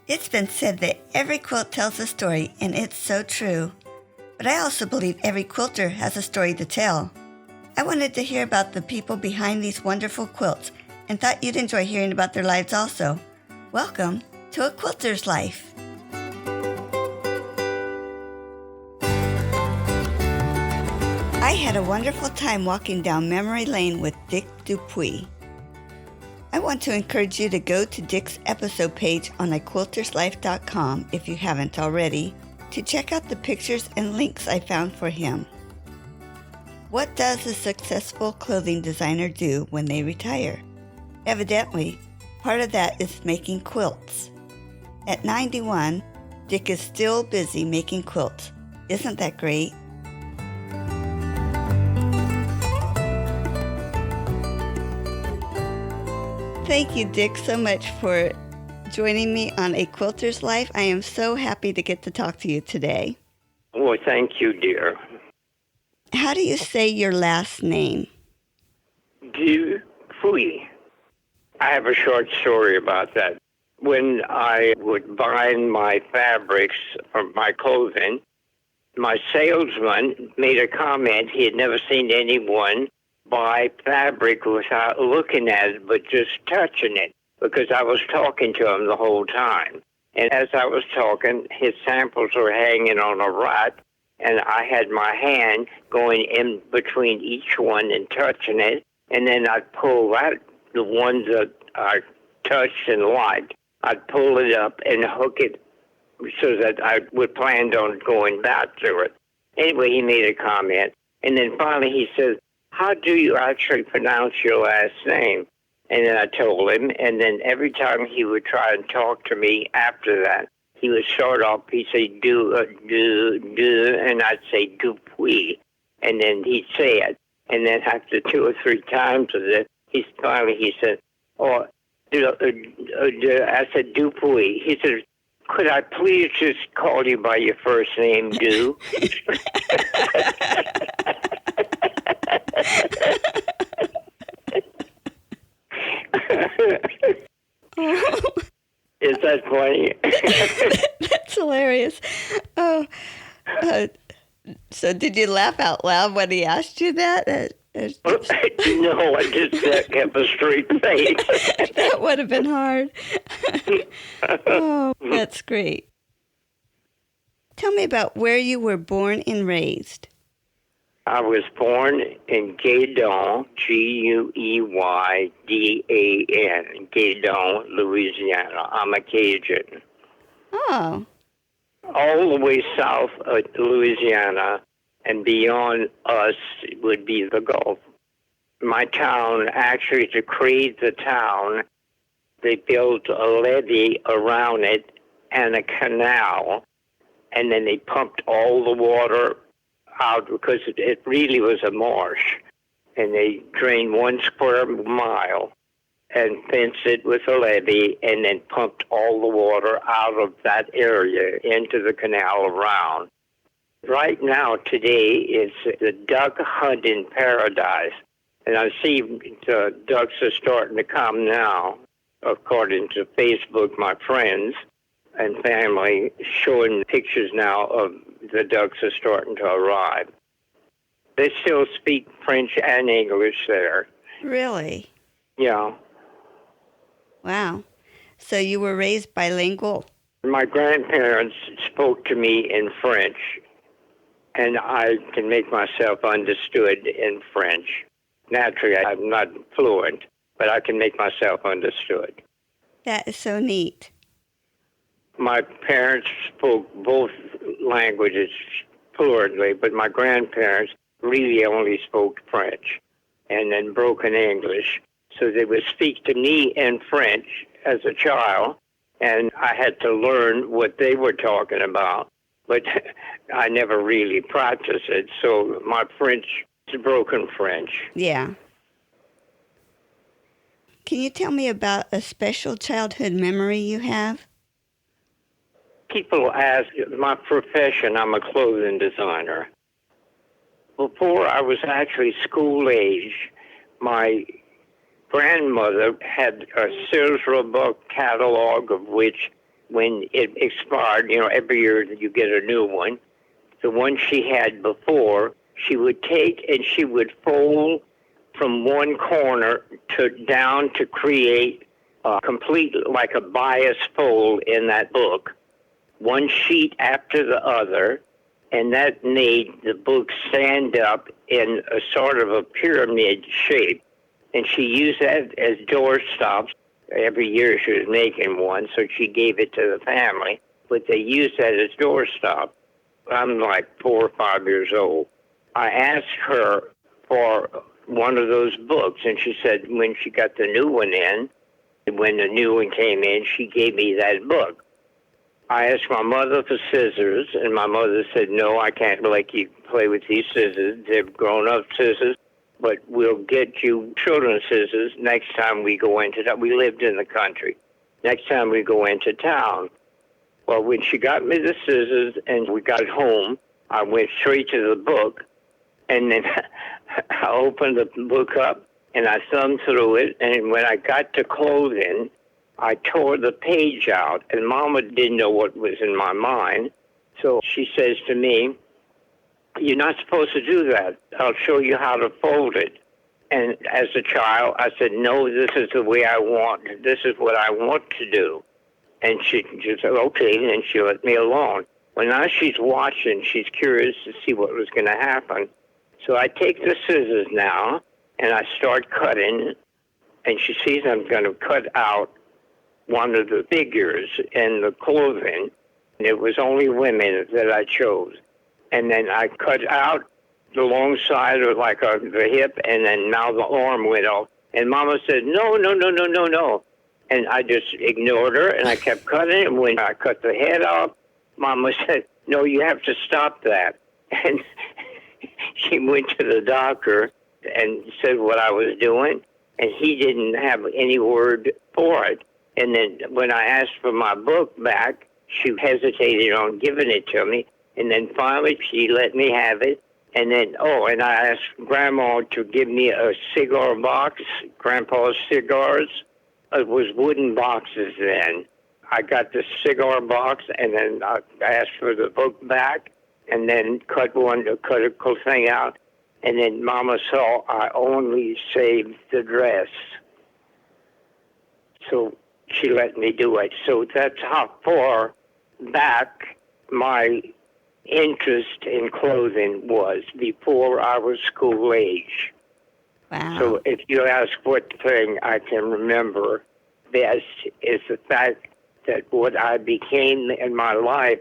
It's been said that every quilt tells a story, and it's so true. But I also believe every quilter has a story to tell. I wanted to hear about the people behind these wonderful quilts and thought you'd enjoy hearing about their lives also. Welcome to A Quilter's Life. I had a wonderful time walking down memory lane with Dick Du Puis. I want to encourage you to go to Dick's episode page on aquilterslife.com if you haven't already to check out the pictures and links I found for him. What does a successful clothing designer do when they retire? Evidently, part of that is making quilts. At 91, Dick is still busy making quilts. Isn't that great? Thank you, Dick, so much for joining me on A Quilter's Life. I am so happy to get to talk to you today. Well, thank you, dear. How do you say your last name? Du Puis. I have a short story about that. When I would buy my fabrics for my clothing, my salesman made a comment. He had never seen anyone buy fabric without looking at it, but just touching it, because I was talking to him the whole time. And as I was talking, his samples were hanging on a rack, and I had my hand going in between each one and touching it, and then I'd pull out the ones that I touched and liked. I'd pull it up and hook it so that I would plan on going back to it. Anyway, he made a comment, and then finally he says, "How do you actually pronounce your last name?" And then I told him, and then every time he would try and talk to me after that, he would start off, he'd say, do, and I'd say, Du Puis, and then he'd say it. And then after 2 or 3 times of it, he said, I said, Du Puis. He said, "Could I please just call you by your first name, Du?" Is that funny? That's hilarious. Oh, so did you laugh out loud when he asked you that? No, I just kept a straight face. That would have been hard. Oh, that's great. Tell me about where you were born and raised. I was born in Guédon, Gueydan, Guédon, Louisiana. I'm a Cajun. Oh. All the way south of Louisiana and beyond us would be the Gulf. My town, actually, to create the town, they built a levee around it and a canal, and then they pumped all the water out because it really was a marsh. And they drained 1 square mile and fenced it with a levee and then pumped all the water out of that area into the canal around. Right now, today, it's the duck hunting paradise. And I see the ducks are starting to come now, according to Facebook, my friends and family showing pictures now of the ducks are starting to arrive. They still speak French and English there. Really? Yeah. Wow. So you were raised bilingual? My grandparents spoke to me in French, and I can make myself understood in French. Naturally, I'm not fluent, but I can make myself understood. That is so neat. My parents spoke both languages fluently, but my grandparents really only spoke French and then broken English. So they would speak to me in French as a child, and I had to learn what they were talking about, but I never really practiced it. So my French is broken French. Yeah. Can you tell me about a special childhood memory you have? People ask, my profession, I'm a clothing designer. Before I was actually school age, my grandmother had a Sears Roebuck catalog of which when it expired, every year you get a new one. The one she had before, she would take and she would fold from one corner down to create a complete, like a bias fold in that book, one sheet after the other, and that made the book stand up in a sort of a pyramid shape. And she used that as door stops. Every year she was making one, so she gave it to the family. But they used that as door stop. I'm like 4 or 5 years old. I asked her for one of those books, and she said when she got the new one in, when the new one came in, she gave me that book. I asked my mother for scissors, and my mother said, no, I can't let you play with these scissors. They're grown-up scissors, but we'll get you children's scissors next time we go into town. We lived in the country. Next time we go into town. Well, when she got me the scissors and we got home, I went straight to the book, and then I opened the book up, and I thumbed through it, and when I got to clothing, I tore the page out, and Mama didn't know what was in my mind. So she says to me, you're not supposed to do that. I'll show you how to fold it. And as a child, I said, no, this is the way I want. This is what I want to do. And she just said, okay, and she let me alone. Well, now she's watching. She's curious to see what was going to happen. So I take the scissors now, and I start cutting, and she sees I'm going to cut out one of the figures in the clothing. And it was only women that I chose. And then I cut out the long side of like the hip, and then now the arm went off. And Mama said, no, no, no, no, no, no. And I just ignored her, and I kept cutting. And when I cut the head off, Mama said, no, you have to stop that. And she went to the doctor and said what I was doing, and he didn't have any word for it. And then when I asked for my book back, she hesitated on giving it to me. And then finally she let me have it. And then, and I asked Grandma to give me a cigar box, Grandpa's cigars. It was wooden boxes then. I got the cigar box, and then I asked for the book back, and then cut a cool thing out. And then Mama saw I only saved the dress. So she let me do it. So that's how far back my interest in clothing was, before I was school age. Wow. So if you ask what thing I can remember best, is the fact that what I became in my life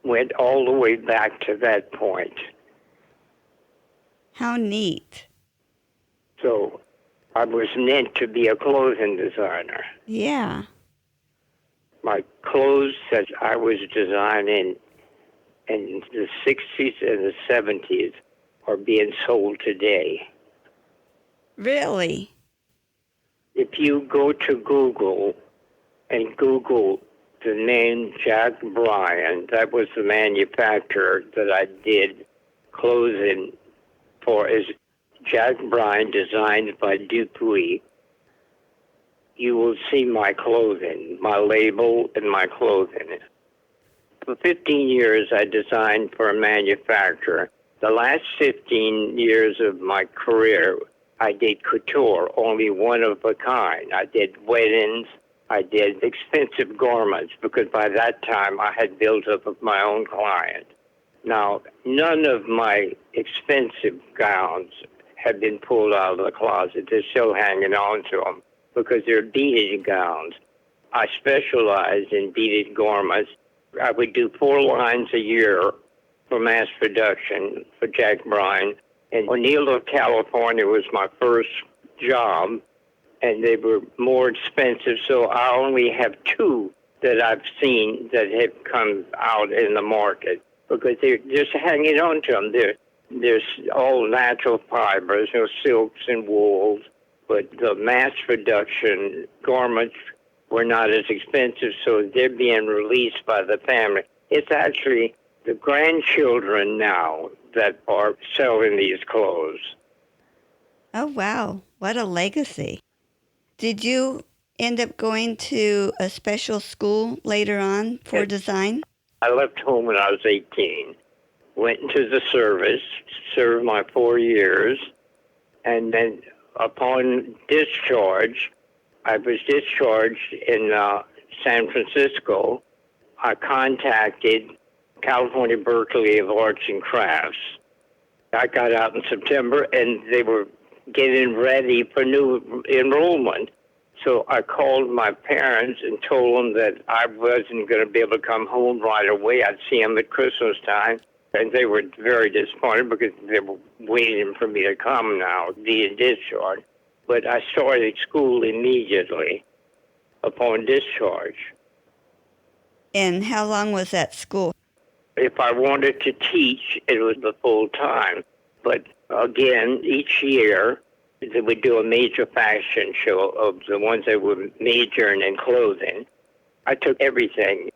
went all the way back to that point. How neat. So I was meant to be a clothing designer. Yeah. My clothes that I was designing in the 60s and the 70s are being sold today. Really? If you go to Google and Google the name Jack Bryan, that was the manufacturer that I did clothing for, is Jack Bryan, designed by Du Puis. You will see my clothing, my label, and my clothing. For 15 years, I designed for a manufacturer. The last 15 years of my career, I did couture, only one of a kind. I did weddings. I did expensive garments, because by that time I had built up my own client. Now, none of my expensive gowns have been pulled out of the closet. They're still hanging on to them because they're beaded gowns. I specialize in beaded garments. I would do 4 lines a year for mass production for Jack Bryan. And O'Neill, California was my first job, and they were more expensive, so I only have 2 that I've seen that have come out in the market, because they're just hanging on to them. They're all natural fibers, silks and wools, but the mass production garments were not as expensive, so they're being released by the family. It's actually the grandchildren now that are selling these clothes. Oh, wow. What a legacy. Did you end up going to a special school later on for design? I left home when I was 18, went into the service, served my 4 years, and then upon discharge, I was discharged in San Francisco. I contacted California Berkeley of Arts and Crafts. I got out in September, and they were getting ready for new enrollment. So I called my parents and told them that I wasn't going to be able to come home right away. I'd see them at Christmas time. And they were very disappointed because they were waiting for me to come now, being discharged. But I started school immediately upon discharge. And how long was that school? If I wanted to teach, it was the full time. But again, each year, they would do a major fashion show of the ones that were majoring in clothing. I took everything,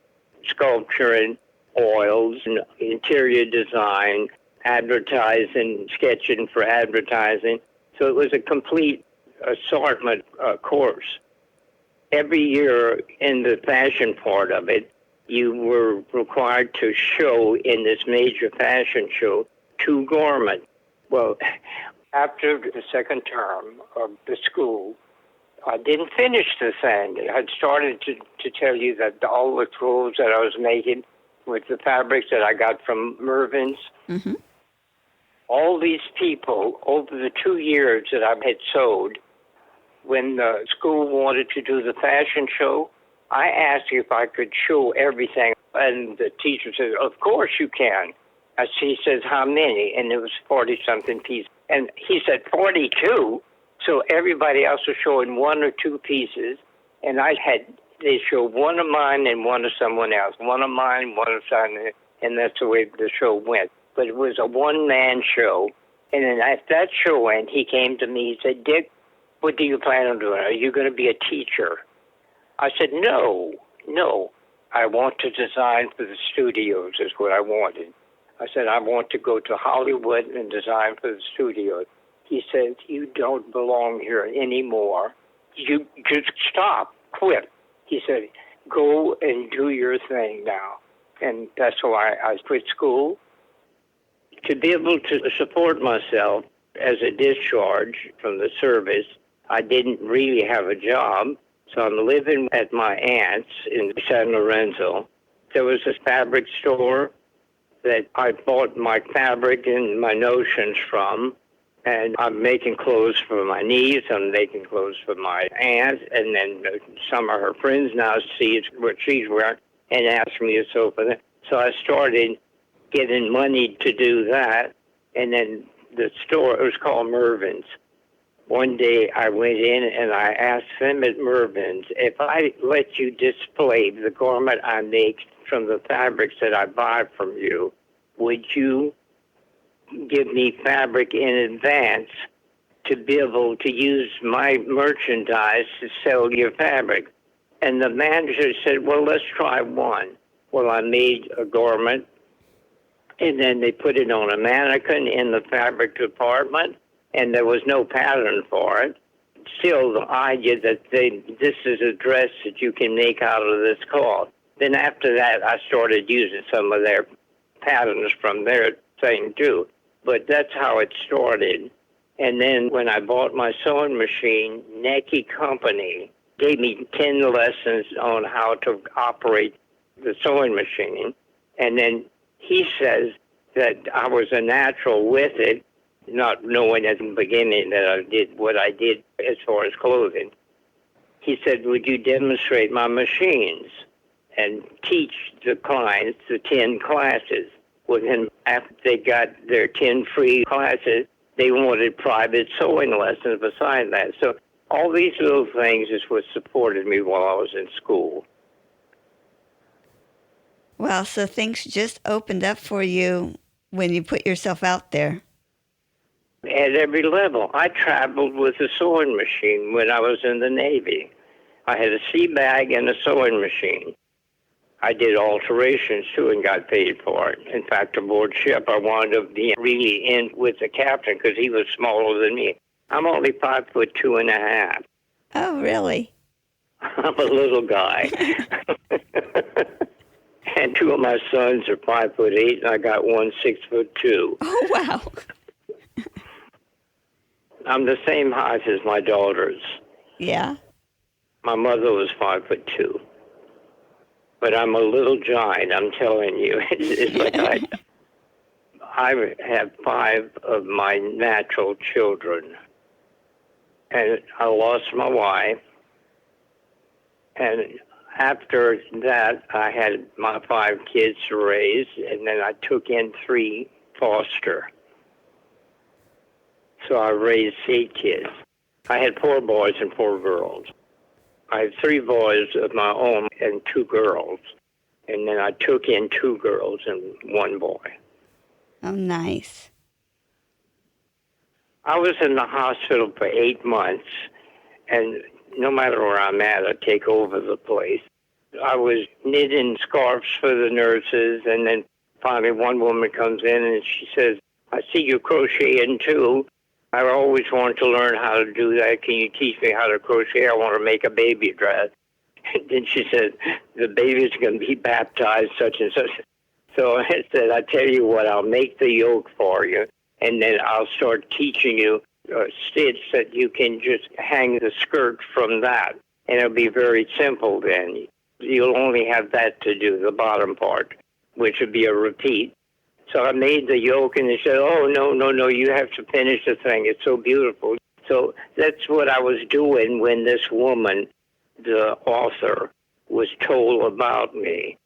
sculpture and oils, and interior design, advertising, sketching for advertising. So it was a complete assortment course. Every year in the fashion part of it, you were required to show in this major fashion show 2 garments. Well, after the second term of the school, I didn't finish the thing. I had started to tell you that all the clothes that I was making with the fabrics that I got from Mervyn's, all these people, over the 2 years that I had sewed, when the school wanted to do the fashion show, I asked if I could show everything, and the teacher said, "Of course you can." He says, "How many?" And it was 40-something pieces. And he said, 42? So everybody else was showing 1 or 2 pieces, and they showed one of mine and one of someone else, one of mine, one of someone, and that's the way the show went. But it was a one-man show. And then at that show end, he came to me, he said, "Dick, what do you plan on doing? Are you going to be a teacher?" I said, no, I want to design for the studios is what I wanted. I said, I want to go to Hollywood and design for the studios. He said, "You don't belong here anymore. You just stop, quit." He said, "Go and do your thing now." And that's why I quit school. To be able to support myself as a discharge from the service, I didn't really have a job. So I'm living at my aunt's in San Lorenzo. There was a fabric store that I bought my fabric and my notions from. And I'm making clothes for my niece, I'm making clothes for my aunt, and then some of her friends now see what she's wearing and ask me to sew for them. So I started getting money to do that, and then the store, it was called Mervyn's. One day I went in and I asked them at Mervyn's, if I let you display the garment I make from the fabrics that I buy from you, would you give me fabric in advance to be able to use my merchandise to sell your fabric? And the manager said, "Well, let's try one." Well, I made a garment, and then they put it on a mannequin in the fabric department, and there was no pattern for it. Still, the idea that this is a dress that you can make out of this cloth. Then after that, I started using some of their patterns from their thing, too. But that's how it started. And then when I bought my sewing machine, Necky Company gave me 10 lessons on how to operate the sewing machine. And then he says that I was a natural with it, not knowing at the beginning that I did what I did as far as clothing. He said, "Would you demonstrate my machines and teach the clients the 10 classes?" Well, then after they got their 10 free classes, they wanted private sewing lessons beside that. So all these little things is what supported me while I was in school. Well, so things just opened up for you when you put yourself out there. At every level. I traveled with a sewing machine when I was in the Navy. I had a sea bag and a sewing machine. I did alterations, too, and got paid for it. In fact, aboard ship, I wound up being really in with the captain because he was smaller than me. I'm only 5'2.5". Oh, really? I'm a little guy. And two of my sons are 5'8", and I got one 6'2". Oh, wow. I'm the same height as my daughters. Yeah? My mother was 5'2". But I'm a little giant, I'm telling you. It's like I have 5 of my natural children. And I lost my wife. And after that, I had my 5 kids to raise, and then I took in 3 foster. So I raised 8 kids. I had 4 boys and 4 girls. I had 3 boys of my own and 2 girls. And then I took in 2 girls and 1 boy. Oh, nice. I was in the hospital for 8 months, and no matter where I'm at, I take over the place. I was knitting scarves for the nurses, and then finally one woman comes in and she says, I see you crocheting too. I always wanted to learn how to do that. Can you teach me how to crochet? I want to make a baby dress. And then she said, the baby's going to be baptized such and such. So I said, I tell you what, I'll make the yoke for you, and then I'll start teaching you a stitch that you can just hang the skirt from that. And it'll be very simple then. You'll only have that to do, the bottom part, which would be a repeat. So I made the yoke, and they said, oh, no, you have to finish the thing. It's so beautiful. So that's what I was doing when this woman, the author, was told about me.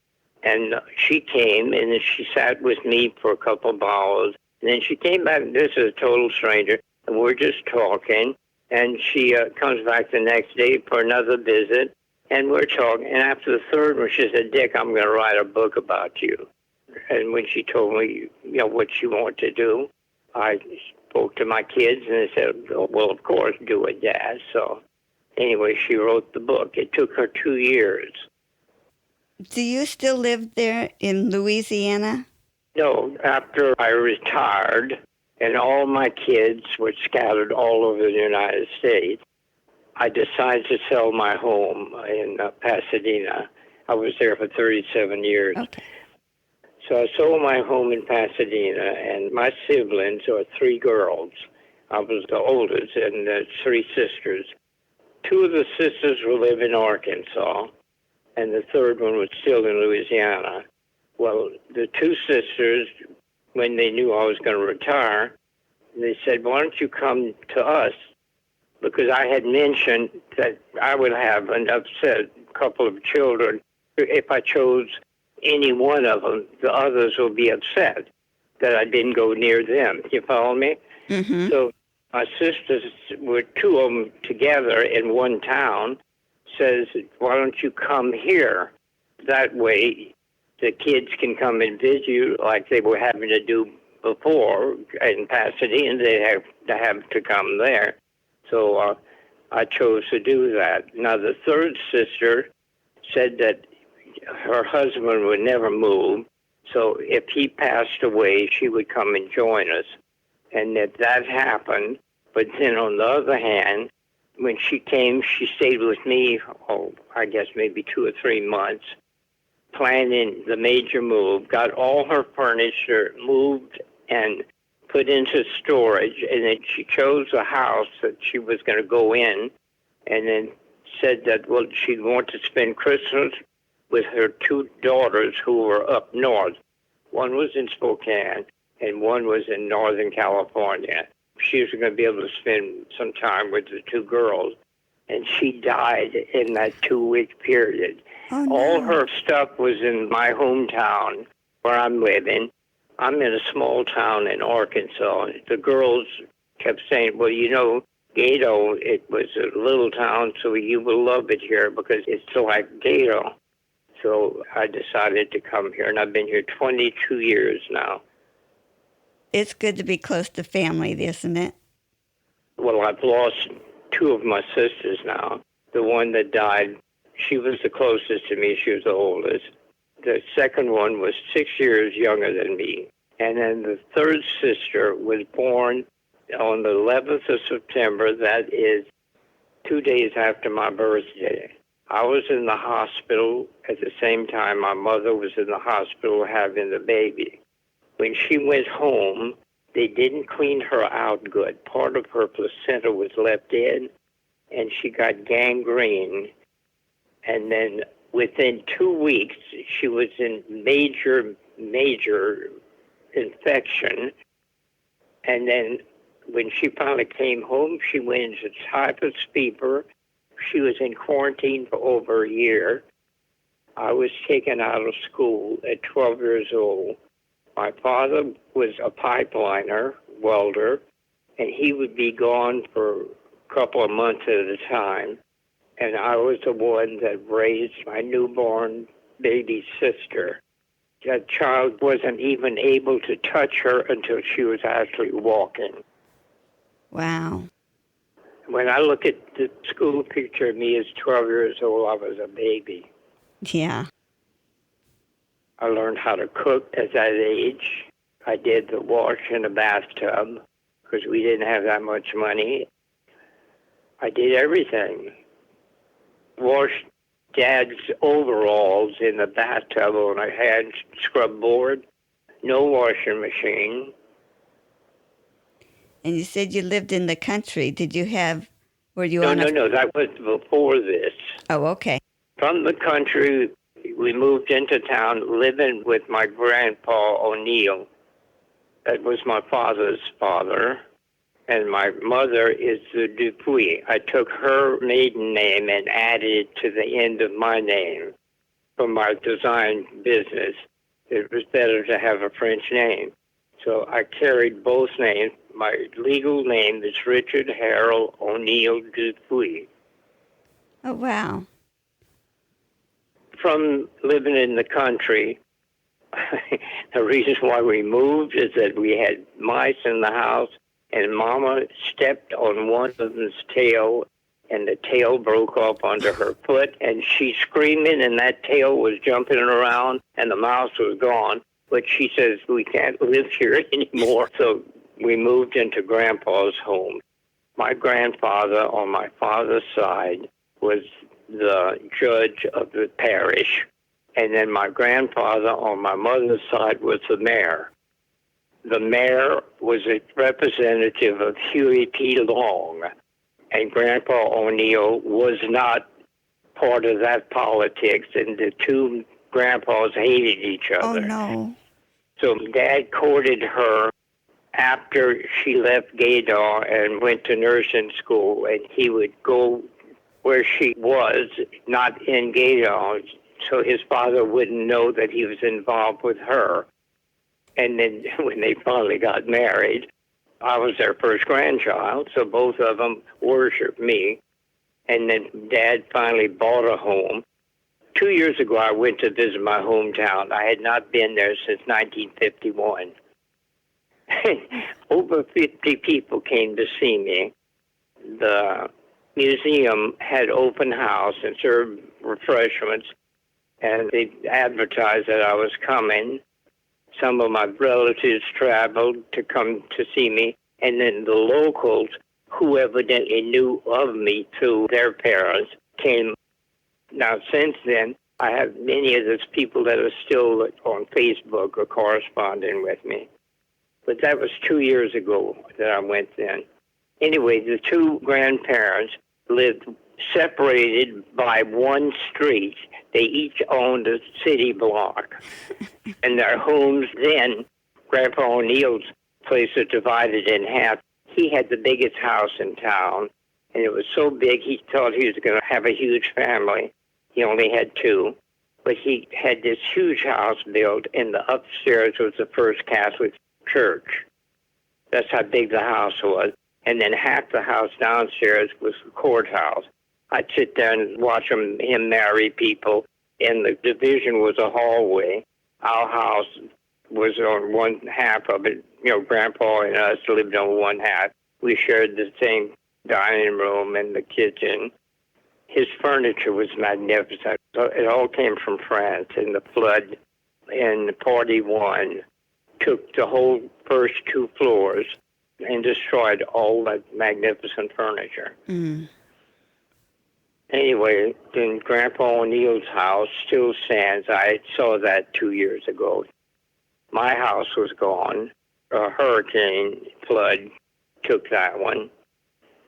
And she came, and she sat with me for a couple of hours. And then she came back. This is a total stranger, and we're just talking. And she comes back the next day for another visit, and we're talking. And after the third one, she said, Dick, I'm going to write a book about you. And when she told me, what she wanted to do, I spoke to my kids, and they said, well, of course, do it, Dad. So anyway, she wrote the book. It took her 2 years. Do you still live there in Louisiana? No, after I retired and all my kids were scattered all over the United States, I decided to sell my home in Pasadena. I was there for 37 years. Okay. So I sold my home in Pasadena, and my siblings are 3 girls. I was the oldest, and there's 3 sisters. 2 of the sisters will live in Arkansas, and the third one was still in Louisiana. Well, the 2 sisters, when they knew I was going to retire, they said, why don't you come to us? Because I had mentioned that I would have an upset couple of children. If I chose any one of them, the others will be upset that I didn't go near them. You follow me? Mm-hmm. So my sisters were 2 of them together in one town, says, why don't you come here? That way the kids can come and visit you like they were having to do before in Pasadena. They have to come there. So I chose to do that. Now, the third sister said that her husband would never move, so if he passed away, she would come and join us. And that happened. But then on the other hand, when she came, she stayed with me, I guess maybe 2 or 3 months, planning the major move, got all her furniture moved and put into storage, and then she chose a house that she was going to go in, and then said that, she'd want to spend Christmas with her 2 daughters who were up north. One was in Spokane, and one was in Northern California. She was going to be able to spend some time with the 2 girls, and she died in that 2-week period. Oh, no. All her stuff was in my hometown where I'm living. I'm in a small town in Arkansas. The girls kept saying, Gato, it was a little town, so you will love it here because it's like Gato. So I decided to come here, and I've been here 22 years now. It's good to be close to family, isn't it? Well, I've lost 2 of my sisters now. The one that died, she was the closest to me. She was the oldest. The second one was 6 years younger than me. And then the third sister was born on the 11th of September. That is 2 days after my birthday. I was in the hospital at the same time my mother was in the hospital having the baby. When she went home, they didn't clean her out good. Part of her placenta was left in, and she got gangrene. And then within 2 weeks, she was in major infection. And then when she finally came home, she went into typhus fever. She was in quarantine for over a year. I was taken out of school at 12 years old. My father was a pipeliner, welder, and he would be gone for a couple of months at a time. And I was the one that raised my newborn baby sister. That child wasn't even able to touch her until she was actually walking. Wow. When I look at the school picture of me as 12 years old, I was a baby. Yeah. I learned how to cook at that age. I did the wash in the bathtub because we didn't have that much money. I did everything. Washed Dad's overalls in the bathtub on a hand scrub board. No washing machine. And you said you lived in the country. Did you have, were you No, on no, that was before this. Oh, okay. From the country, we moved into town living with my grandpa O'Neill. That was my father's father. And my mother is the Du Puis. I took her maiden name and added it to the end of my name for my design business. It was better to have a French name. So I carried both names. My legal name is Richard Harold O'Neill Du Puis. Oh, wow. From living in the country, the reason why we moved is that we had mice in the house, and Mama stepped on one of them's tail, and the tail broke off under her foot, and she's screaming, and that tail was jumping around, and the mouse was gone. But she says, we can't live here anymore. So we moved into Grandpa's home. My grandfather on my father's side was the judge of the parish. And then my grandfather on my mother's side was the mayor. The mayor was a representative of Huey P. Long. And Grandpa O'Neill was not part of that politics. And the two grandpas hated each other. Oh, no. So Dad courted her after she left Gaydar and went to nursing school, and he would go where she was, not in Gaydar, so his father wouldn't know that he was involved with her. And then when they finally got married, I was their first grandchild, so both of them worshiped me. And then Dad finally bought a home. 2 years ago, I went to visit my hometown. I had not been there since 1951. Over 50 people came to see me. The museum had open house and served refreshments, and they advertised that I was coming. Some of my relatives traveled to come to see me, and then the locals, who evidently knew of me through their parents, came. Now, since then, I have many of those people that are still on Facebook or corresponding with me. But that was 2 years ago that I went then. Anyway, the two grandparents lived separated by one street. They each owned a city block. And their homes then, Grandpa O'Neill's place was divided in half. He had the biggest house in town, and it was so big he thought he was going to have a huge family. He only had two. But he had this huge house built, and the upstairs was the First Catholic Church. That's how big the house was. And then half the house downstairs was the courthouse. I'd sit there and watch him marry people, and the division was a hallway. Our house was on one half of it. You know, Grandpa and us lived on one half. We shared the same dining room and the kitchen. His furniture was magnificent. It all came from France, and the flood in 41 took the whole first 2 floors and destroyed all that magnificent furniture. Mm. Anyway, then Grandpa O'Neill's house still stands. I saw that 2 years ago. My house was gone. A hurricane flood took that one.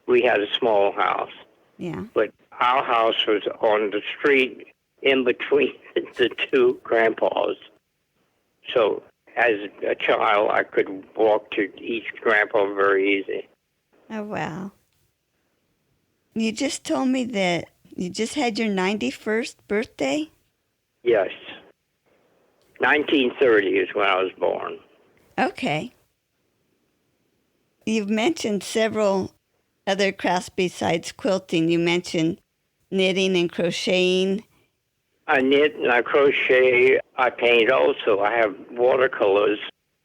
We had a small house. Yeah. But our house was on the street in between the two grandpas. So as a child, I could walk to each grandpa very easy. Oh, wow. You just told me that you just had your 91st birthday? Yes. 1930 is when I was born. Okay. You've mentioned several other crafts besides quilting. You mentioned knitting and crocheting. I knit and I crochet. I paint also. I have watercolors.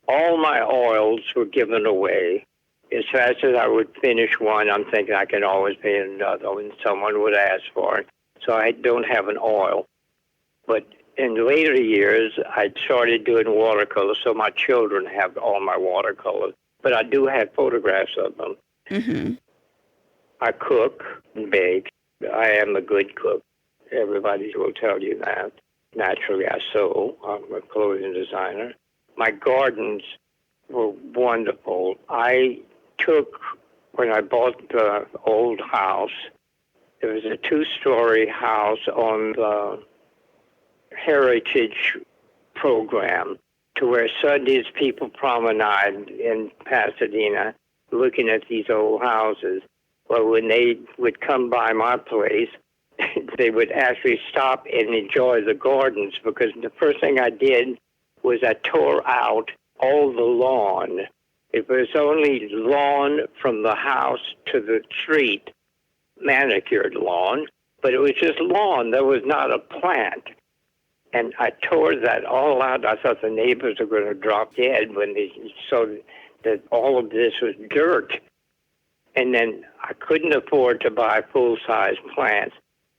All my oils were given away. As fast as I would finish one, I'm thinking I can always paint another when someone would ask for it. So I don't have an oil. But in later years, I started doing watercolors, so my children have all my watercolors. But I do have photographs of them. Mm-hmm. I cook and bake. I am a good cook. Everybody will tell you that. Naturally, I sew. I'm a clothing designer. My gardens were wonderful. I took, when I bought the old house, it was a 2-story house on the Heritage program to where Sundays people promenade in Pasadena looking at these old houses. Well, when they would come by my place, they would actually stop and enjoy the gardens, because the first thing I did was I tore out all the lawn. It was only lawn from the house to the street, manicured lawn, but it was just lawn. There was not a plant. And I tore that all out. I thought the neighbors were going to drop dead when they saw that all of this was dirt. And then I couldn't afford to buy full-size plants.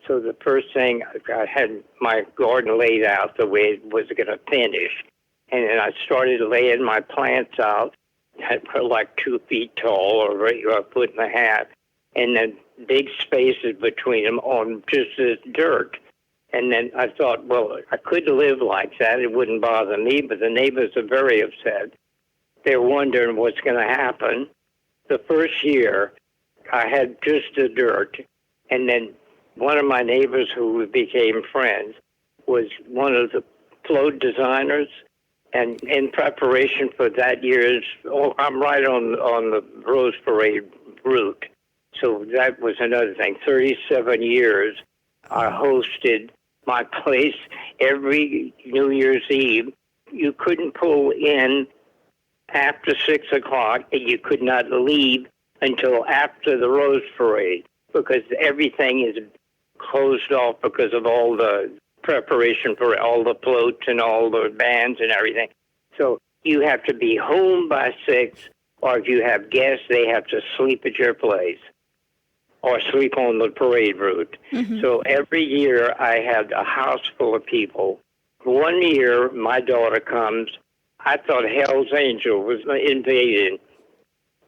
So the first thing, I had my garden laid out the way it was going to finish. And then I started laying my plants out that were like 2 feet tall or a foot and a half. And then big spaces between them on just this dirt. And then I thought, well, I could live like that. It wouldn't bother me, but the neighbors are very upset. They're wondering what's going to happen. The first year, I had just the dirt, and then one of my neighbors who became friends was one of the float designers, and in preparation for that year's, I'm right on the Rose Parade route, so that was another thing. 37 years, I hosted my place every New Year's Eve. You couldn't pull in after 6 o'clock, and you could not leave until after the Rose Parade, because everything is closed off because of all the preparation for all the floats and all the bands and everything. So you have to be home by 6, or if you have guests, they have to sleep at your place or sleep on the parade route. Mm-hmm. So every year I had a house full of people. One year my daughter comes. I thought Hell's Angel was invading.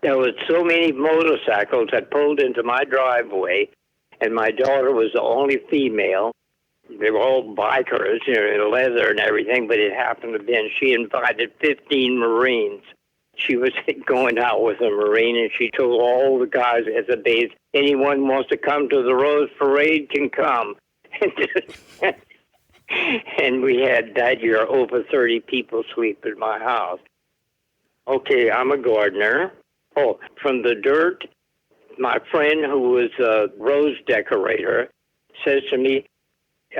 There were so many motorcycles that pulled into my driveway, and my daughter was the only female. They were all bikers, in leather and everything, but it happened to be, and she invited 15 Marines. She was going out with a Marine, and she told all the guys at the base, anyone wants to come to the Rose Parade can come. And we had that year over 30 people sleep in my house. Okay, I'm a gardener. Oh, from the dirt, my friend who was a rose decorator says to me,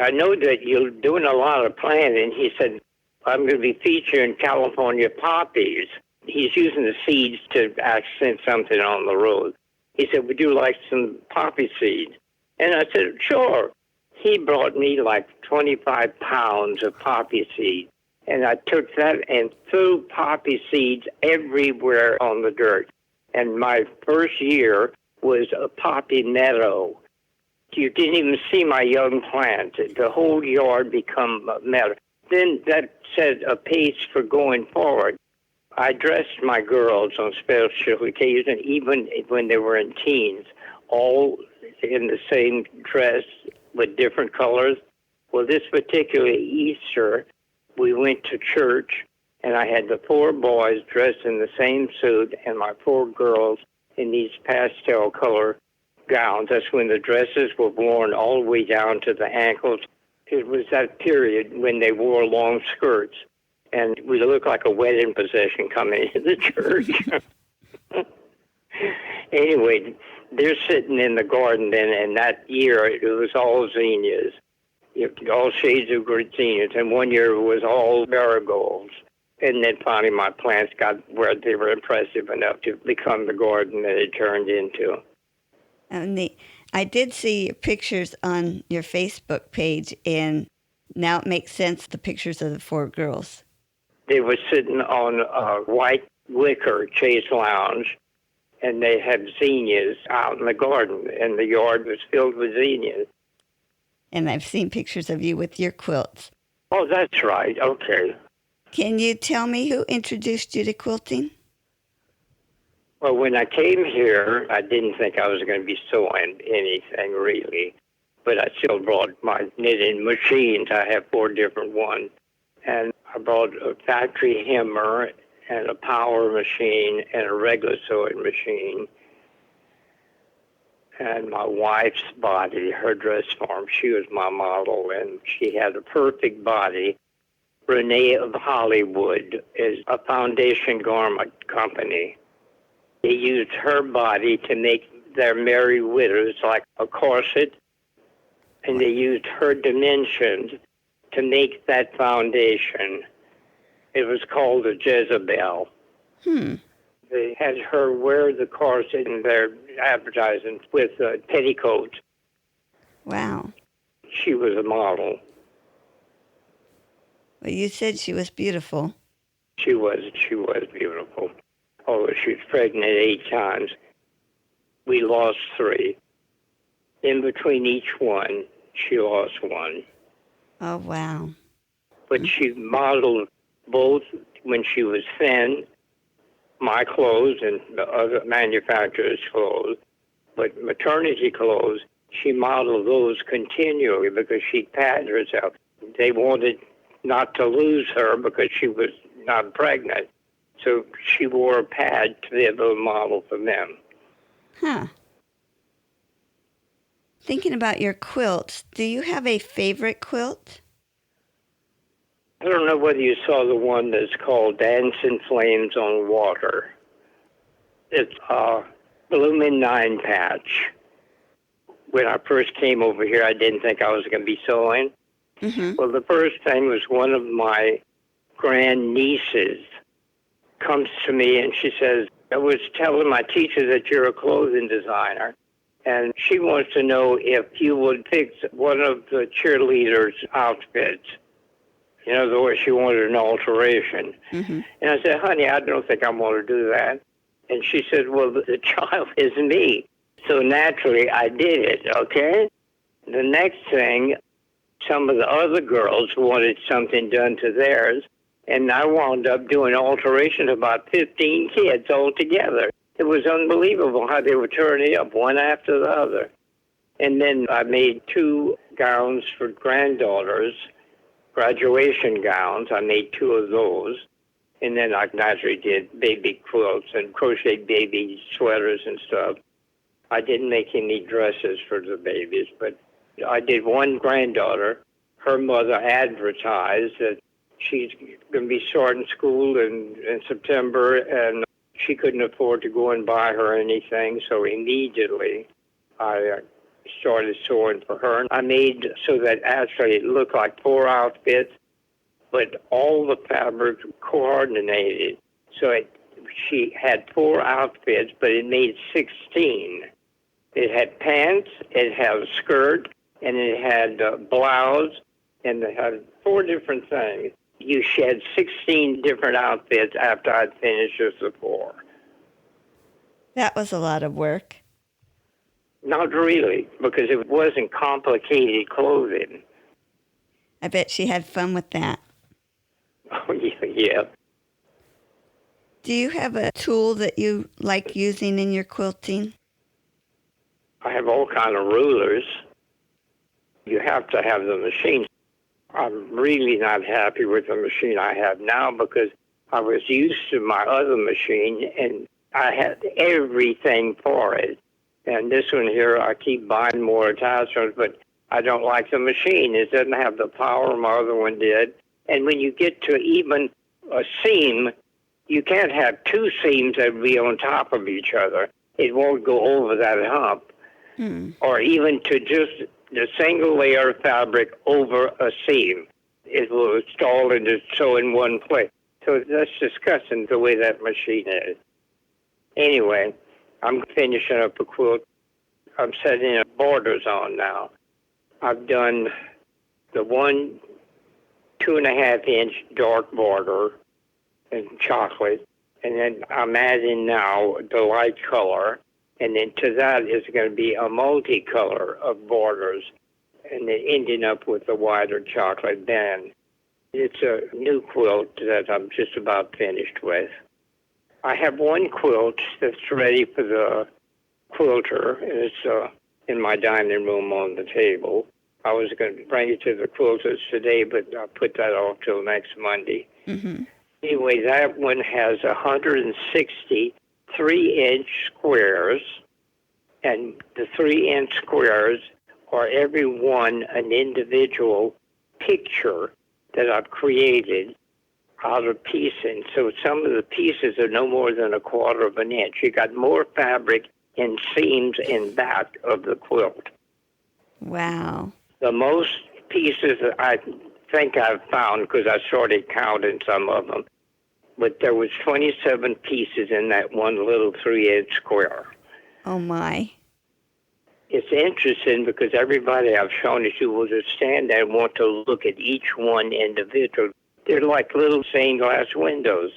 I know that you're doing a lot of planting. He said, I'm going to be featuring California poppies. He's using the seeds to accent something on the road. He said, would you like some poppy seeds? And I said, sure. He brought me like 25 pounds of poppy seeds. And I took that and threw poppy seeds everywhere on the dirt. And my first year was a poppy meadow. You didn't even see my young plants. The whole yard become a meadow. Then that set a pace for going forward. I dressed my girls on special occasions, even when they were in teens, all in the same dress with different colors. Well, this particular Easter, we went to church, and I had the 4 boys dressed in the same suit and my 4 girls in these pastel color gowns. That's when the dresses were worn all the way down to the ankles. It was that period when they wore long skirts, and we looked like a wedding procession coming into the church. Anyway, they're sitting in the garden then, and that year it was all zinnias, all shades of green zinnias, and one year it was all marigolds. And then finally my plants got where they were impressive enough to become the garden that it turned into. Oh, neat. I did see your pictures on your Facebook page, and now it makes sense, the pictures of the 4 girls. They were sitting on a white wicker chaise lounge, and they had zinnias out in the garden, and the yard was filled with zinnias. And I've seen pictures of you with your quilts. Oh, that's right. Okay. Can you tell me who introduced you to quilting? Well, when I came here, I didn't think I was going to be sewing anything, really. But I still brought my knitting machines. I have 4 different ones. And I brought a factory hammer and a power machine and a regular sewing machine. And my wife's body, her dress form, she was my model, and she had a perfect body. Renee of Hollywood is a foundation garment company. They used her body to make their merry widows like a corset, and they used her dimensions to make that foundation. It was called a Jezebel. They had her wear the corset in their advertising with petticoats. Wow. She was a model. Well, you said she was beautiful. She was beautiful. Although she was pregnant 8 times. We lost 3. In between each one, she lost 1. Oh, wow. But she modeled both when she was thin, my clothes and the other manufacturers' clothes. But maternity clothes, she modeled those continually because she padded herself. They wanted not to lose her because she was not pregnant. So she wore a pad to be able to model for them. Huh. Thinking about your quilts, do you have a favorite quilt? I don't know whether you saw the one that's called Dancing Flames on Water. It's a blooming 9 patch. When I first came over here, I didn't think I was going to be sewing. Mm-hmm. Well, the first thing was one of my grandnieces comes to me and she says, I was telling my teacher that you're a clothing designer, and she wants to know if you would fix one of the cheerleaders' outfits. In other words, she wanted an alteration. Mm-hmm. And I said, honey, I don't think I'm going to do that. And she said, well, the child is me. So naturally, I did it, okay? The next thing, some of the other girls wanted something done to theirs, and I wound up doing alterations to about 15 kids altogether. It was unbelievable how they were turning up one after the other. And then I made 2 gowns for granddaughters, graduation gowns. I made 2 of those. And then I naturally did baby quilts and crocheted baby sweaters and stuff. I didn't make any dresses for the babies, but I did one granddaughter. Her mother advertised that she's going to be starting school in September, and she couldn't afford to go and buy her anything. So immediately I started sewing for her. I made so that actually it looked like 4 outfits, but all the fabric coordinated. So she had 4 outfits, but it made 16. It had pants, it had a skirt, and it had a blouse, and it had 4 different things. You shed 16 different outfits after I'd finished just the 4. That was a lot of work. Not really, because it wasn't complicated clothing. I bet she had fun with that. Oh, yeah. Do you have a tool that you like using in your quilting? I have all kind of rulers. You have to have the machine. I'm really not happy with the machine I have now because I was used to my other machine and I had everything for it. And this one here, I keep buying more attachments, but I don't like the machine. It doesn't have the power my other one did. And when you get to even a seam, you can't have two seams that would be on top of each other. It won't go over that hump. Or even to just the single layer of fabric over a seam. It will install and just sew in one place. So that's disgusting the way that machine is. Anyway, I'm finishing up a quilt. I'm setting borders on now. I've done the 2.5-inch dark border in chocolate, and then I'm adding now the light color, and then to that is going to be a multicolor of borders, and then ending up with a wider chocolate band. It's a new quilt that I'm just about finished with. I have one quilt that's ready for the quilter, and it's in my dining room on the table. I was going to bring it to the quilters today, but I'll put that off till next Monday. Anyway, that one has 160 3-inch squares, and the 3-inch squares are every one an individual picture that I've created out of piecing. So some of the pieces are no more than 1/4 of an inch. You got more fabric and seams in back of the quilt. Wow. The most pieces that I think I've found, because I started counting some of them, but there was 27 pieces in that one little 3-inch square. Oh, my. It's interesting because everybody I've shown it to will just stand there and want to look at each one individually. They're like little stained glass windows.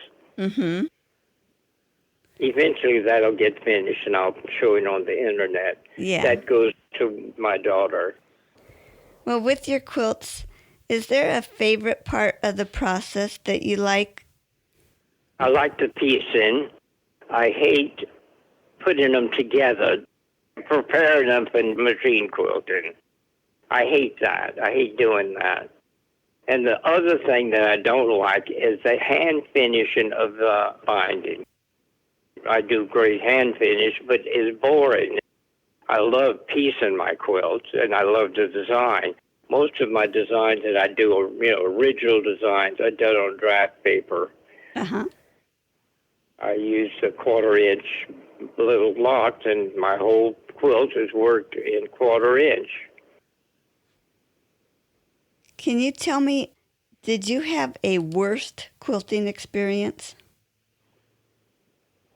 Eventually that'll get finished and I'll show it on the internet. Yeah. That goes to my daughter. Well, with your quilts, is there a favorite part of the process that you like? I like the piecing. I hate putting them together, preparing them for machine quilting. I hate that. I hate doing that. And the other thing that I don't like is the hand finishing of the binding. I do great hand finish, but it's boring. I love piecing my quilts, and I love the design. Most of my designs that I do are, original designs I did on draft paper. I use a 1/4-inch little blocks, and my whole quilt is worked in 1/4-inch. Can you tell me, did you have a worst quilting experience?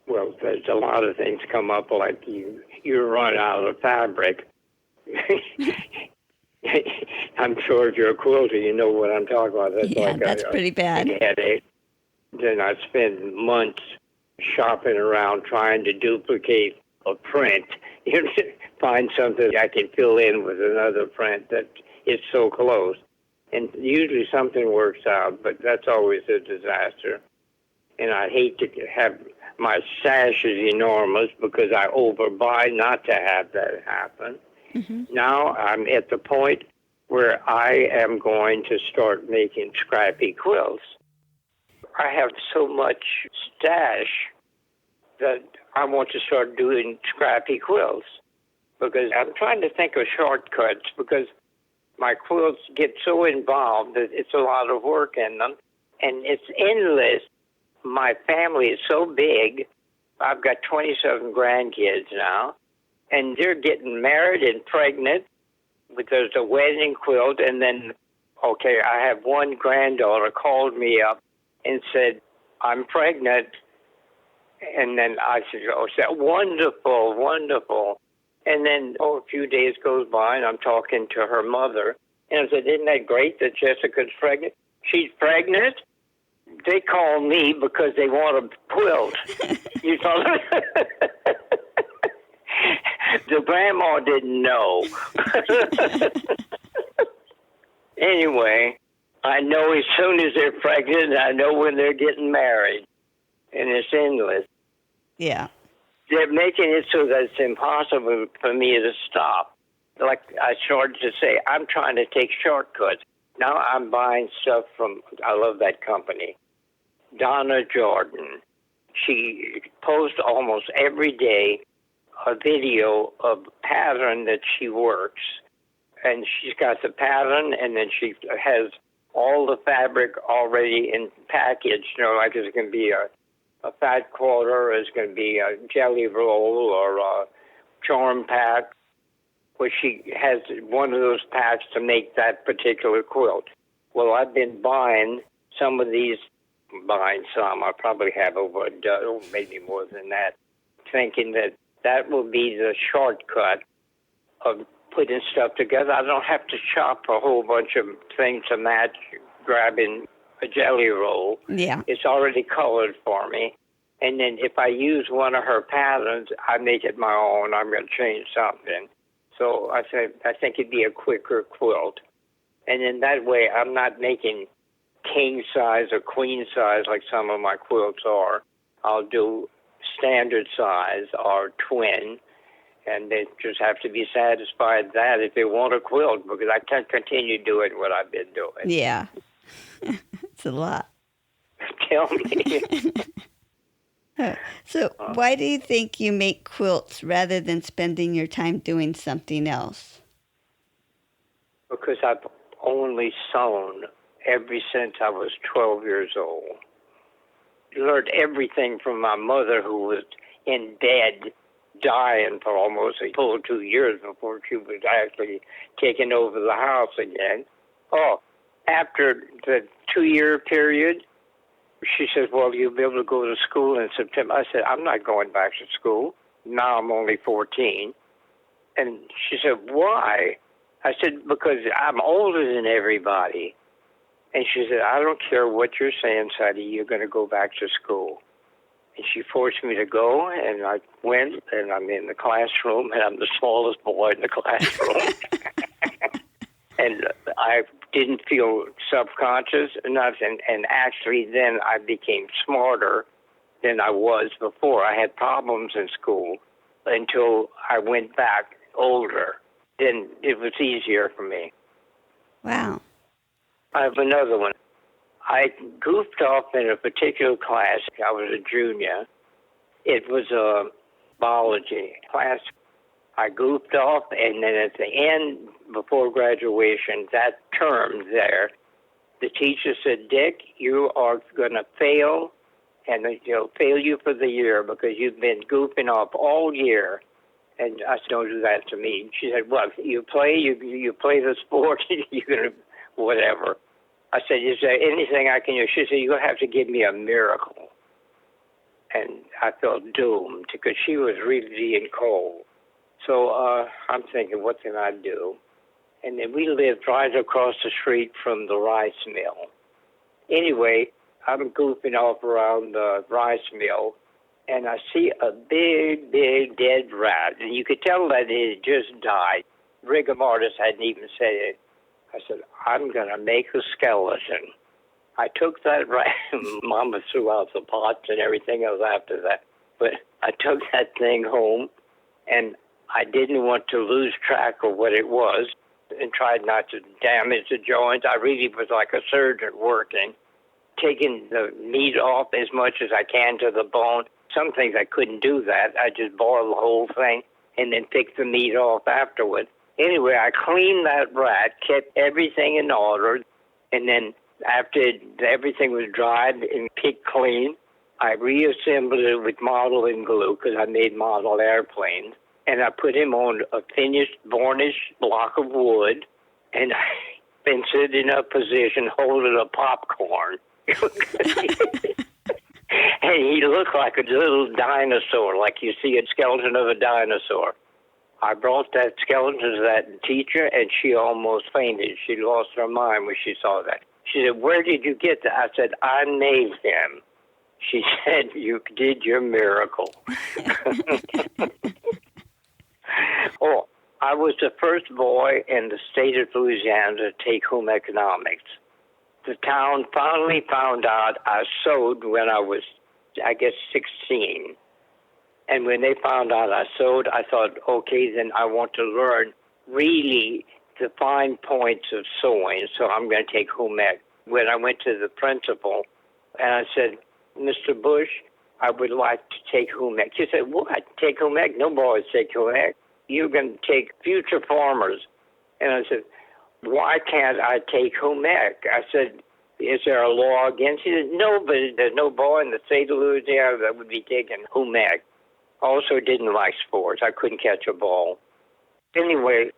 Well, there's a lot of things come up, like you run out of fabric. I'm sure if you're a quilter, you know what I'm talking about. That's pretty bad. Headache. Then I spend months shopping around trying to duplicate a print. Find something I can fill in with another print that is so close. And usually something works out, but that's always a disaster. And I hate to have my stash is enormous because I overbuy not to have that happen. Now I'm at the point where I am going to start making scrappy quilts. I have so much stash that I want to start doing scrappy quilts because I'm trying to think of shortcuts because my quilts get so involved that it's a lot of work in them, and it's endless. My family is so big. I've got 27 grandkids now, and they're getting married and pregnant. But there's a wedding quilt, and then, I have one granddaughter called me up and said, I'm pregnant. And then I said, wonderful, wonderful. And then, a few days goes by, and I'm talking to her mother. And I said, isn't that great that Jessica's pregnant? She's pregnant? They call me because they want a quilt. You know? The grandma didn't know. Anyway, I know as soon as they're pregnant, I know when they're getting married. And it's endless. Yeah. They're making it so that it's impossible for me to stop. Like I started to say, I'm trying to take shortcuts. Now I'm buying stuff from, I love that company, Donna Jordan. She posts almost every day a video of a pattern that she works. And she's got the pattern, and then she has all the fabric already in package. Like it's going to be a fat quarter, it's going to be a jelly roll or a charm pack, where she has one of those packs to make that particular quilt. Well, I've been buying some of these, I probably have over a dozen, maybe more than that, thinking that will be the shortcut of putting stuff together. I don't have to chop a whole bunch of things to match, grabbing a jelly roll. Yeah. It's already colored for me. And then if I use one of her patterns, I make it my own. I'm going to change something. So I think it'd be a quicker quilt. And in that way, I'm not making king size or queen size like some of my quilts are. I'll do standard size or twin. And they just have to be satisfied that if they want a quilt, because I can't continue doing what I've been doing. Yeah. It's a lot. Tell me. So why do you think you make quilts rather than spending your time doing something else? Because I've only sewn ever since I was 12 years old. Learned everything from my mother, who was in bed, dying for almost a full 2 years before she was actually taking over the house again. Oh, after the 2-year period, she says, well, you'll be able to go to school in September. I said, I'm not going back to school. Now I'm only 14. And she said, why? I said, because I'm older than everybody. And she said, I don't care what you're saying, Sadie, you're going to go back to school. And she forced me to go, and I went, and I'm in the classroom, and I'm the smallest boy in the classroom. And I didn't feel subconscious enough, and actually then I became smarter than I was before. I had problems in school until I went back older. Then it was easier for me. Wow. I have another one. I goofed off in a particular class. I was a junior. It was a biology class. I goofed off, and then at the end, before graduation, that term there, the teacher said, Dick, you are going to fail, and they'll fail you for the year because you've been goofing off all year. And I said, don't do that to me. She said, well, you play the sport, you're going to, whatever. I said, is there anything I can do? She said, you're going to have to give me a miracle. And I felt doomed because she was really being cold. So I'm thinking, what can I do? And then we lived right across the street from the rice mill. Anyway, I'm goofing off around the rice mill, and I see a big, big dead rat. And you could tell that it had just died. Rigor mortis hadn't even said it. I said, I'm going to make a skeleton. I took that rat. Mama threw out the pots and everything else after that. But I took that thing home, and I didn't want to lose track of what it was and tried not to damage the joints. I really was like a surgeon working, taking the meat off as much as I can to the bone. Some things I couldn't do that. I just boiled the whole thing and then picked the meat off afterward. Anyway, I cleaned that rat, kept everything in order, and then after everything was dried and picked clean, I reassembled it with modeling glue because I made model airplanes. And I put him on a finished varnished block of wood, and I've been sitting in a position holding a popcorn. And he looked like a little dinosaur, like you see a skeleton of a dinosaur. I brought that skeleton to that teacher, and she almost fainted. She lost her mind when she saw that. She said, where did you get that? I said, I made him. She said, you did your miracle. Oh, I was the first boy in the state of Louisiana to take home economics. The town finally found out I sewed when I was, I guess, 16. And when they found out I sewed, I thought, okay, then I want to learn really the fine points of sewing, so I'm going to take home ec. When I went to the principal and I said, Mr. Bush, I would like to take home ec. He said, what? Take home ec? No boys take home ec. You're going to take future farmers. And I said, why can't I take home ec? I said, is there a law against it? He said, no, but there's no boy in the state of Louisiana that would be taking home ec. Also didn't like sports. I couldn't catch a ball. Anyway,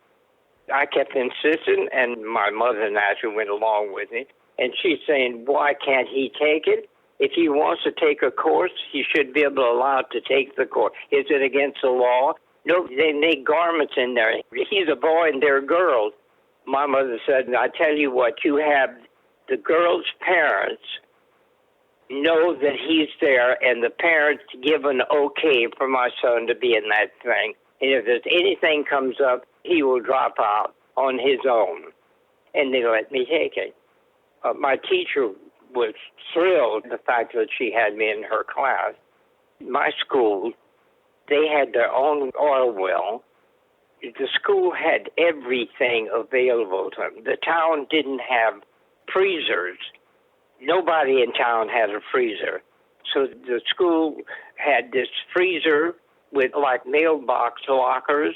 I kept insisting, and my mother naturally went along with it. And she's saying, why can't he take it? If he wants to take a course, he should be able to allow to take the course. Is it against the law? No, they make garments in there. He's a boy and they're girls. My mother said, I tell you what, you have the girl's parents know that he's there, and the parents give an okay for my son to be in that thing. And if there's anything comes up, he will drop out on his own. And they let me take it. My teacher was thrilled the fact that she had me in her class. My school, they had their own oil well. The school had everything available to them. The town didn't have freezers. Nobody in town had a freezer. So the school had this freezer with like mailbox lockers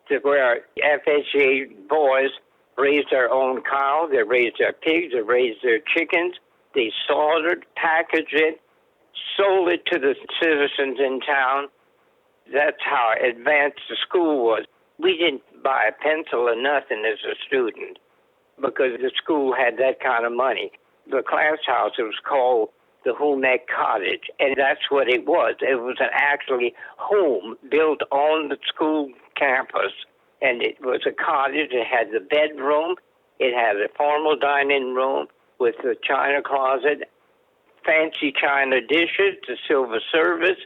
to where FHA boys raised their own cow, they raised their pigs, they raised their chickens, they slaughtered, packaged it, sold it to the citizens in town. That's how advanced the school was. We didn't buy a pencil or nothing as a student because the school had that kind of money. The class house, it was called the home ec cottage, and that's what it was. It was an actually home built on the school campus, and it was a cottage. It had the bedroom, it had a formal dining room with the china closet, fancy china dishes, the silver service,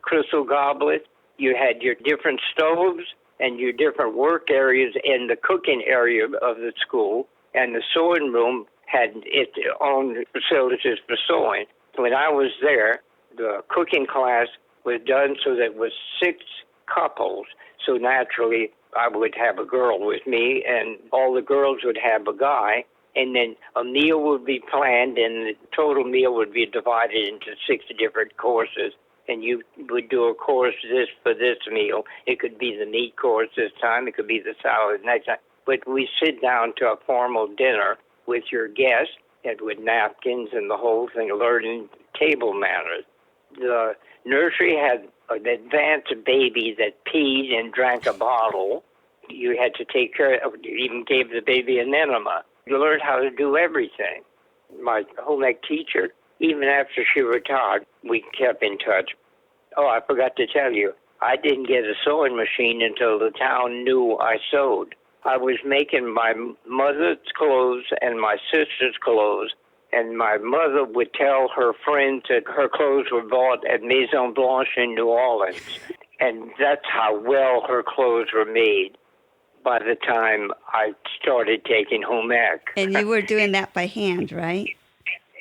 crystal goblets. You had your different stoves and your different work areas in the cooking area of the school, and the sewing room had its own facilities for sewing. When I was there, the cooking class was done so that it was 6 couples. So naturally, I would have a girl with me, and all the girls would have a guy, and then a meal would be planned, and the total meal would be divided into 6 different courses. And you would do a course this for this meal. It could be the meat course this time. It could be the salad next time. But we sit down to a formal dinner with your guests and with napkins and the whole thing, learning table manners. The nursery had an advanced baby that peed and drank a bottle. You had to take care of it. You even gave the baby an enema. You learned how to do everything. My home ec teacher, even after she retired, we kept in touch. Oh, I forgot to tell you, I didn't get a sewing machine until the town knew I sewed. I was making my mother's clothes and my sister's clothes, and my mother would tell her friends that her clothes were bought at Maison Blanche in New Orleans, and that's how well her clothes were made by the time I started taking home ec. And you were doing that by hand, right?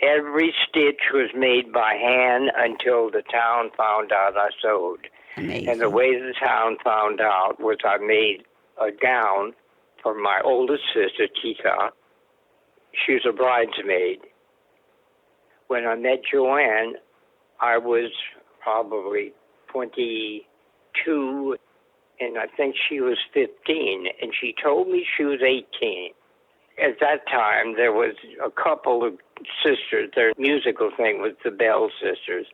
Every stitch was made by hand until the town found out I sewed. Amazing. And the way the town found out was I made a gown for my oldest sister, Tita. She was a bridesmaid. When I met Joanne, I was probably 22, and I think she was 15, and she told me she was 18. At that time, there was a couple of sisters. Their musical thing was the Bell Sisters.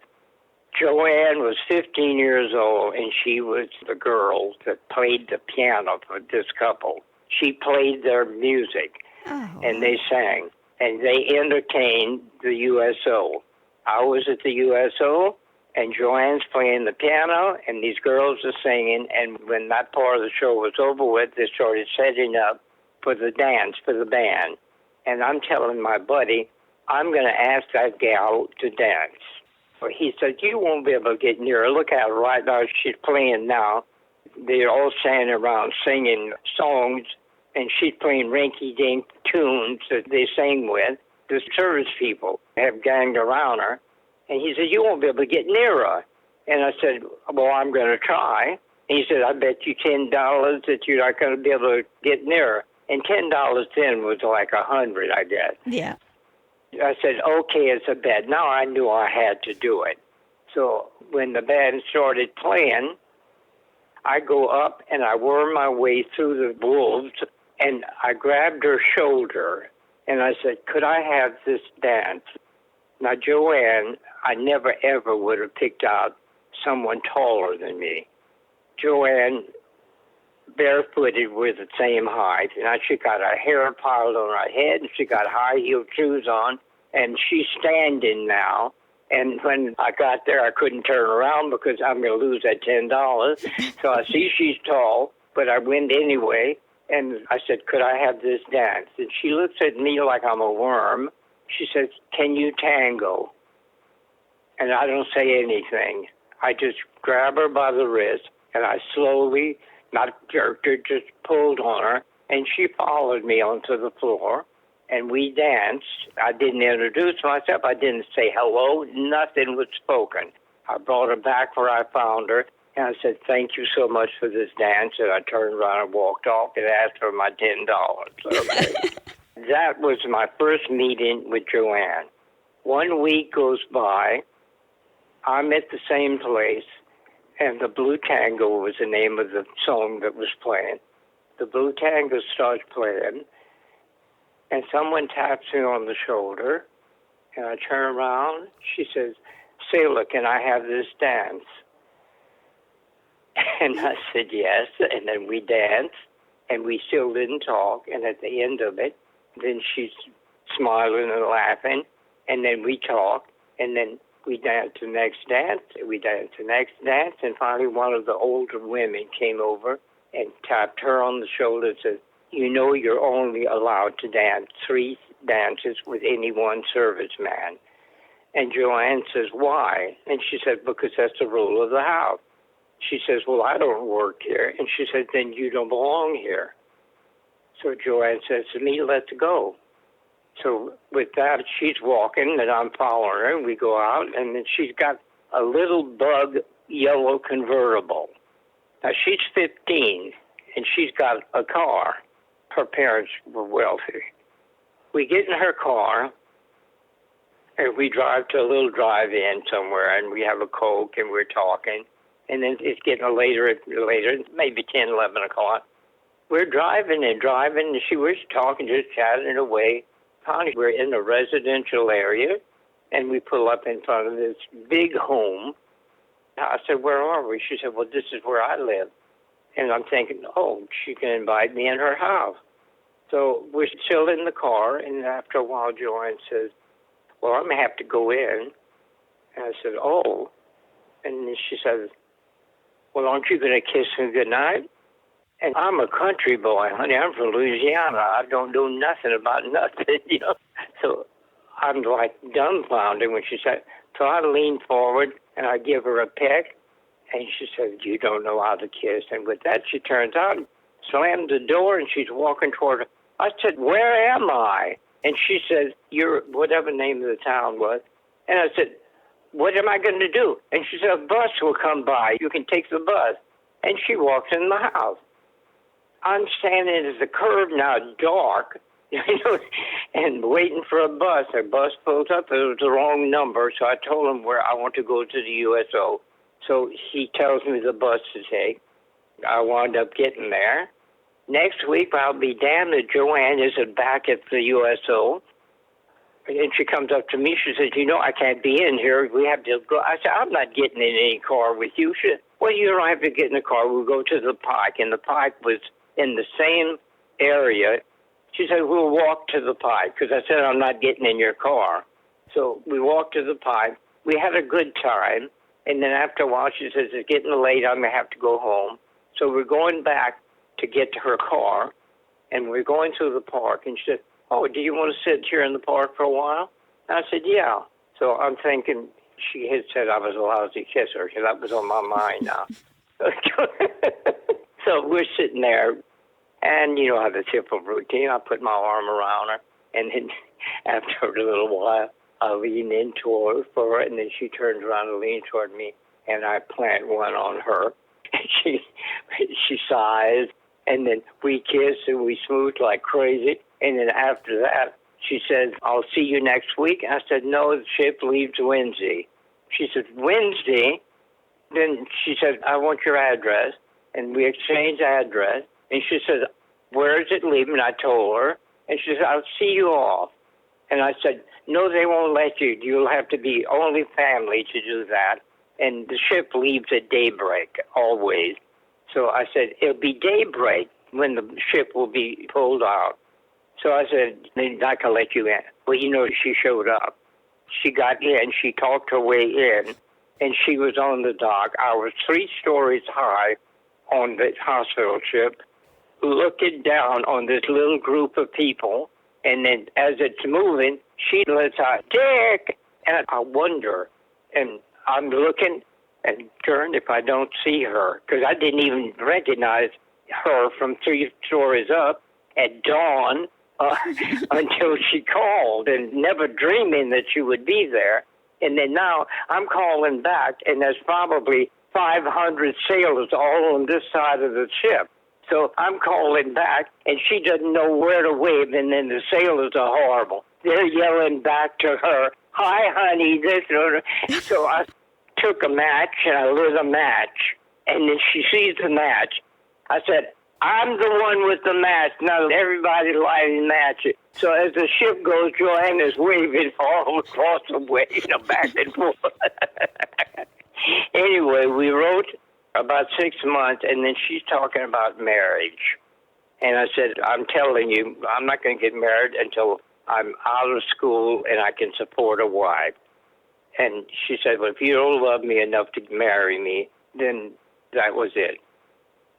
Joanne was 15 years old, and she was the girl that played the piano for this couple. She played their music, and they sang, and they entertained the USO. I was at the USO, and Joanne's playing the piano, and these girls are singing, and when that part of the show was over with, they started setting up for the dance, for the band. And I'm telling my buddy, I'm going to ask that gal to dance. Well, he said, you won't be able to get near her. Look at her right now. She's playing now. They're all standing around singing songs, and she's playing rinky-dink tunes that they sing with. The service people have ganged around her. And he said, you won't be able to get near her. And I said, well, I'm going to try. And he said, I bet you $10 that you're not going to be able to get near. And $10 then was like 100, I guess. Yeah. I said, okay, it's a bet. Now I knew I had to do it. So when the band started playing, I go up and I worm my way through the wolves, and I grabbed her shoulder, and I said, could I have this dance? Now, Joanne, I never, ever would have picked out someone taller than me. Joanne, barefooted, we're the same height. Now, she got her hair piled on her head, and she got high-heeled shoes on, and she's standing now. And when I got there, I couldn't turn around because I'm going to lose that $10. So I see she's tall, but I went anyway. And I said, could I have this dance? And she looks at me like I'm a worm. She says, can you tango? And I don't say anything. I just grab her by the wrist, and I slowly, not jerked her, just pulled on her. And she followed me onto the floor. And we danced. I didn't introduce myself. I didn't say hello. Nothing was spoken. I brought her back where I found her, and I said, thank you so much for this dance. And I turned around and walked off and asked for my $10. Okay. That was my first meeting with Joanne. 1 week goes by. I'm at the same place, and the Blue Tango was the name of the song that was playing. The Blue Tango starts playing, and someone taps me on the shoulder, and I turn around. She says, Sailor, can I have this dance? And I said, yes. And then we danced, and we still didn't talk. And at the end of it, then she's smiling and laughing, and then we talked, and then we danced the next dance, we danced the next dance, and finally one of the older women came over and tapped her on the shoulder and said, you know you're only allowed to dance 3 dances with any one serviceman. And Joanne says, why? And she said, because that's the rule of the house. She says, well, I don't work here. And she said, then you don't belong here. So Joanne says to me, let's go. So with that, she's walking, and I'm following her, and we go out, and then she's got a little bug yellow convertible. Now, she's 15, and she's got a car. Her parents were wealthy. We get in her car, and we drive to a little drive-in somewhere, and we have a Coke, and we're talking. And then it's getting later, maybe 10, 11 o'clock. We're driving and driving, and she was talking, just chatting away. Finally, we're in a residential area, and we pull up in front of this big home. I said, where are we? She said, well, this is where I live. And I'm thinking, oh, she can invite me in her house. So we're still in the car, and after a while, Joanne says, well, I'm going to have to go in. And I said, oh. And then she says, well, aren't you going to kiss me goodnight? And I'm a country boy, honey. I'm from Louisiana. I don't know nothing about nothing, you know. So I'm like dumbfounded when she said, so I lean forward and I give her a peck. And she said, you don't know how to kiss. And with that, she turns out and slams the door, and she's walking toward her. I said, where am I? And she said, you're whatever name of the town was. And I said, what am I going to do? And she said, a bus will come by. You can take the bus. And she walks in the house. I'm standing at the curb now, dark, you know, and waiting for a bus. A bus pulls up. It was the wrong number, so I told him where I want to go to the USO. So he tells me the bus to take. I wound up getting there. Next week, I'll be damned if Joanne isn't back at the USO. And she comes up to me. She says, you know, I can't be in here. We have to go. I said, I'm not getting in any car with you. She said, well, you don't have to get in the car. We'll go to the Pike. And the Pike was in the same area. She said, we'll walk to the Pike, because I said, I'm not getting in your car. So we walked to the Pike. We had a good time. And then after a while, she says, it's getting late. I'm going to have to go home. So we're going back to get to her car. And we're going through the park. And she said, oh, do you want to sit here in the park for a while? And I said, yeah. So I'm thinking she had said I was a lousy kisser, because that was on my mind now. So we're sitting there. And you know how the typical routine, I put my arm around her, and then after a little while, I lean in toward her, and then she turns around and leans toward me, and I plant one on her. And she sighs, and then we kiss and we smooch like crazy. And then after that, she says, I'll see you next week. And I said, no, the ship leaves Wednesday. She said, Wednesday? Then she said, I want your address. And we exchanged address. And she said, where is it leaving? And I told her. And she said, I'll see you off. And I said, no, they won't let you. You'll have to be only family to do that. And the ship leaves at daybreak, always. So I said, it'll be daybreak when the ship will be pulled out. So I said, they're not going to let you in. Well, she showed up. She got in. She talked her way in, and she was on the dock. I was 3 stories high on the hospital ship, looking down on this little group of people. And then as it's moving, she lets out, Dick! And I wonder, and I'm looking and turn if I don't see her, because I didn't even recognize her from 3 stories up at dawn until she called, and never dreaming that she would be there. And then now I'm calling back, and there's probably 500 sailors all on this side of the ship. So I'm calling back, and she doesn't know where to wave, and then the sailors are horrible. They're yelling back to her, hi, honey, this. So I took a match, and I lit a match, and then she sees the match. I said, I'm the one with the match. Now everybody lighting matches. So as the ship goes, Joanna's waving all across the way, back and forth. Anyway, we wrote about 6 months, and then she's talking about marriage. And I said, I'm telling you, I'm not going to get married until I'm out of school and I can support a wife. And she said, well, if you don't love me enough to marry me, then that was it.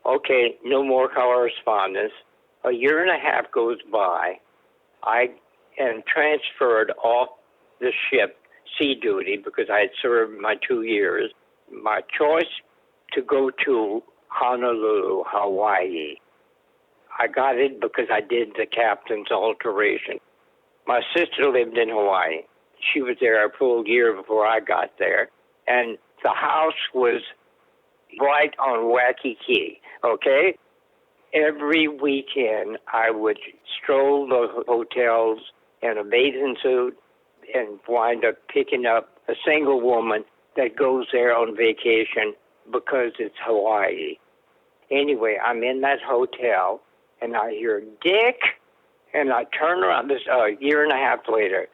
Okay, no more correspondence. A year and a half goes by. I am transferred off the ship, sea duty, because I had served my 2 years. My choice to go to Honolulu, Hawaii. I got it because I did the captain's alteration. My sister lived in Hawaii. She was there a full year before I got there. And the house was right on Waikiki, okay? Every weekend, I would stroll the hotels in a bathing suit and wind up picking up a single woman that goes there on vacation because it's Hawaii. Anyway, I'm in that hotel, and I hear, Dick, and I turn around. This a year and a half later.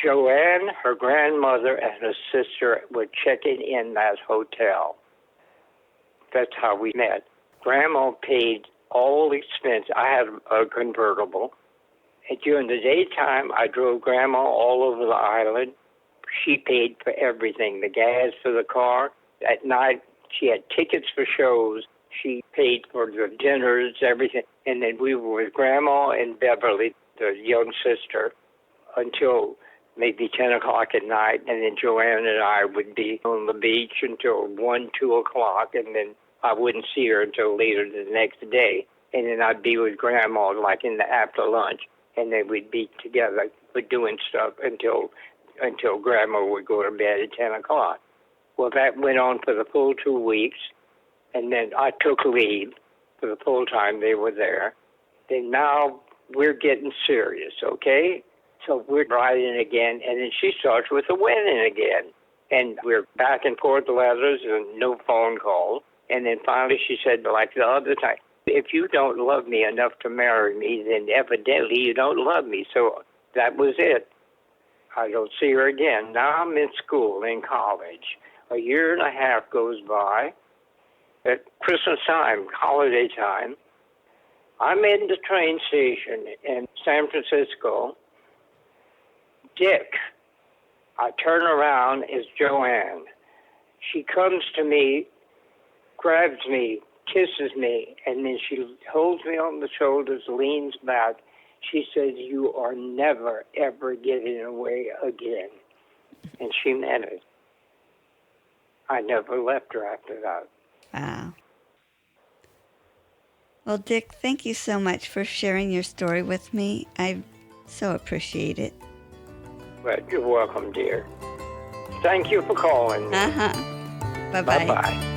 Joanne, her grandmother, and her sister were checking in that hotel. That's how we met. Grandma paid all expense. I had a convertible. And during the daytime, I drove Grandma all over the island. She paid for everything, the gas for the car. At night, she had tickets for shows. She paid for the dinners, everything. And then we were with Grandma and Beverly, the young sister, until maybe 10 o'clock at night. And then Joanne and I would be on the beach until 1, 2 o'clock. And then I wouldn't see her until later the next day. And then I'd be with Grandma like in the after lunch. And then we'd be together, doing stuff until Grandma would go to bed at 10 o'clock. Well, that went on for the full 2 weeks. And then I took leave for the full time they were there. Then now we're getting serious, okay? So we're riding again, and then she starts with the wedding again. And we're back and forth letters and no phone calls. And then finally she said, like the other time, if you don't love me enough to marry me, then evidently you don't love me. So that was it. I don't see her again. Now I'm in school, in college. A year and a half goes by. At Christmas time, holiday time, I'm in the train station in San Francisco. Dick, I turn around, it's Joanne. She comes to me, grabs me, kisses me, and then she holds me on the shoulders, leans back. She says, you are never, ever getting away again. And she meant it. I never left her after that. Wow. Well, Dick, thank you so much for sharing your story with me. I so appreciate it. Well, you're welcome, dear. Thank you for calling me. Uh-huh. Bye-bye. Bye-bye.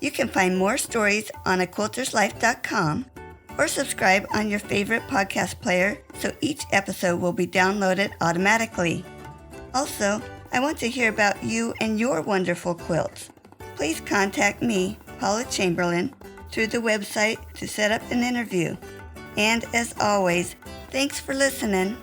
You can find more stories on quilterslife.com or subscribe on your favorite podcast player so each episode will be downloaded automatically. Also, I want to hear about you and your wonderful quilts. Please contact me, Paula Chamberlain, through the website to set up an interview. And as always, thanks for listening.